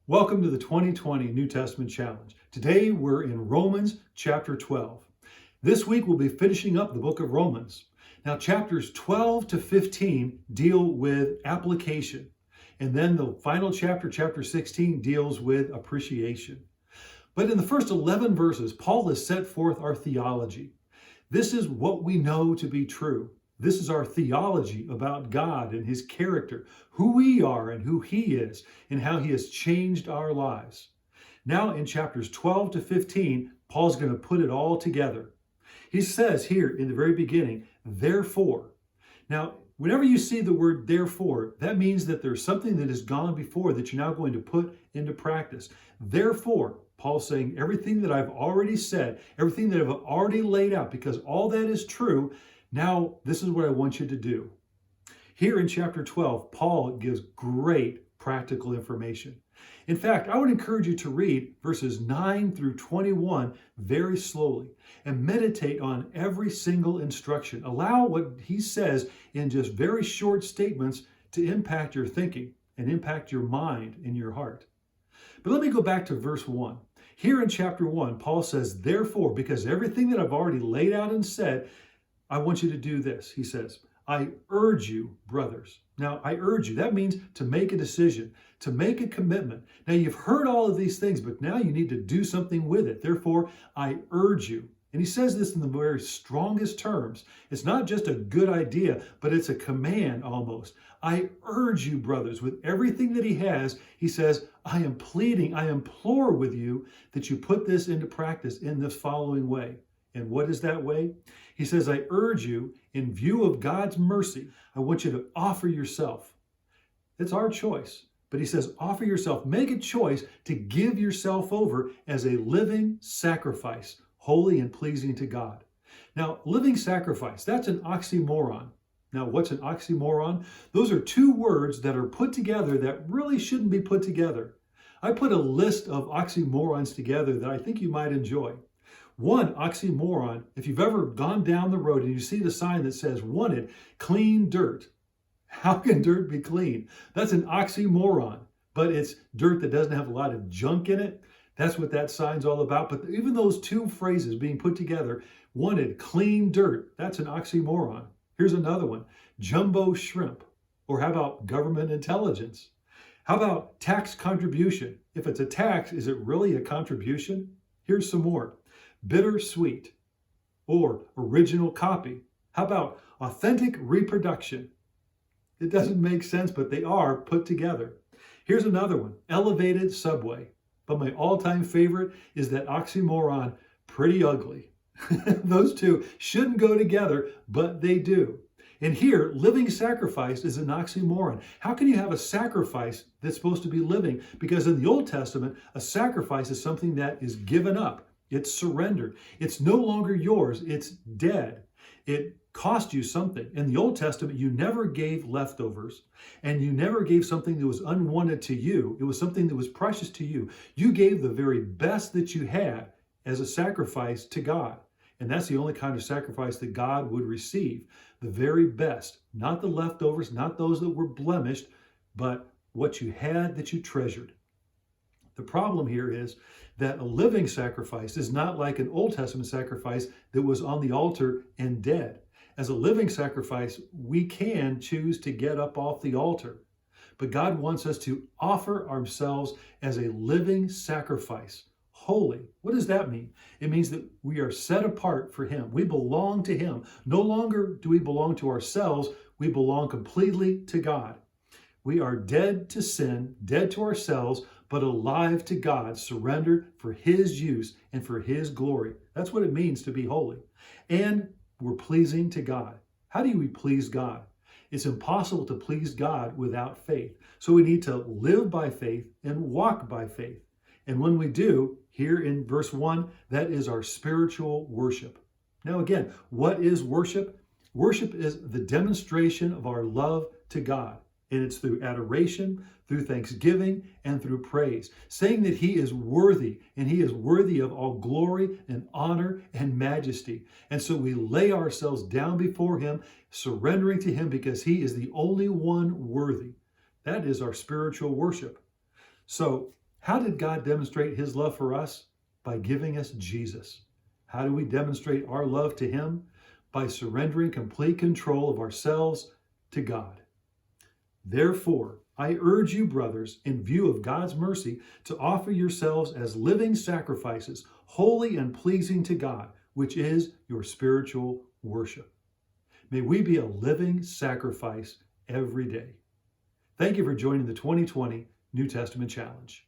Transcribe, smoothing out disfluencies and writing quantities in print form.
Welcome to the 2020 New Testament Challenge. Today we're in Romans chapter 12. This week we'll be finishing up the book of Romans. Now chapters 12 to 15 deal with application. And then the final chapter, chapter 16, deals with appreciation. But in the first 11 verses, Paul has set forth our theology. This is what we know to be true. This is our theology about God and his character, who we are and who he is, and how he has changed our lives. Now in chapters 12 to 15, Paul's going to put it all together. He says here in the very beginning, therefore. Now, whenever you see the word therefore, that means that there's something that has gone before that you're now going to put into practice. Therefore, Paul's saying everything that I've already said, everything that I've already laid out, because all that is true, now, this is what I want you to do. Here in chapter 12, Paul gives great practical information. In fact, I would encourage you to read verses 9 through 21 very slowly and meditate on every single instruction. Allow what he says in just very short statements to impact your thinking and impact your mind and your heart. But let me go back to verse 1. Here in chapter 1, Paul says, therefore, because everything that I've already laid out and said, I want you to do this. He says, I urge you, brothers. Now, I urge you. That means to make a decision, to make a commitment. Now, you've heard all of these things, but now you need to do something with it. Therefore, I urge you. And he says this in the very strongest terms. It's not just a good idea, but it's a command almost. I urge you, brothers, with everything that he has. He says, I am pleading, I implore with you that you put this into practice in this following way. And what is that way? He says, I urge you, in view of God's mercy, I want you to offer yourself. It's our choice. But he says, offer yourself. Make a choice to give yourself over as a living sacrifice, holy and pleasing to God. Now, living sacrifice, that's an oxymoron. Now, what's an oxymoron? Those are two words that are put together that really shouldn't be put together. I put a list of oxymorons together that I think you might enjoy. One oxymoron, if you've ever gone down the road and you see the sign that says wanted clean dirt. How can dirt be clean? That's an oxymoron, but it's dirt that doesn't have a lot of junk in it. That's what that sign's all about. But even those two phrases being put together, wanted clean dirt, that's an oxymoron. Here's another one, jumbo shrimp. Or how about government intelligence? How about tax contribution? If it's a tax, is it really a contribution? Here's some more. Bittersweet or original copy. How about authentic reproduction? It doesn't make sense, but they are put together. Here's another one, elevated subway. But my all-time favorite is that oxymoron, pretty ugly. Those two shouldn't go together, but they do. And here, living sacrifice is an oxymoron. How can you have a sacrifice that's supposed to be living? Because in the Old Testament, a sacrifice is something that is given up. It's surrendered. It's no longer yours. It's dead. It cost you something. In the Old Testament, you never gave leftovers, and you never gave something that was unwanted to you. It was something that was precious to you. You gave the very best that you had as a sacrifice to God. And that's the only kind of sacrifice that God would receive. The very best, not the leftovers, not those that were blemished, but what you had that you treasured. The problem here is that a living sacrifice is not like an Old Testament sacrifice that was on the altar and dead. As a living sacrifice, we can choose to get up off the altar. But God wants us to offer ourselves as a living sacrifice, holy. What does that mean? It means that we are set apart for him. We belong to him. No longer do we belong to ourselves. We belong completely to God. We are dead to sin, dead to ourselves, but alive to God, surrendered for his use and for his glory. That's what it means to be holy. And we're pleasing to God. How do we please God? It's impossible to please God without faith. So we need to live by faith and walk by faith. And when we do, here in verse 1, that is our spiritual worship. Now again, what is worship? Worship is the demonstration of our love to God. And it's through adoration, through thanksgiving, and through praise, saying that he is worthy, and he is worthy of all glory and honor and majesty. And so we lay ourselves down before him, surrendering to him because he is the only one worthy. That is our spiritual worship. So How did God demonstrate his love for us? By giving us Jesus. How do we demonstrate our love to him? By surrendering complete control of ourselves to God. Therefore, I urge you, brothers, in view of God's mercy, to offer yourselves as living sacrifices, holy and pleasing to God, which is your spiritual worship. May we be a living sacrifice every day. Thank you for joining the 2020 New Testament Challenge.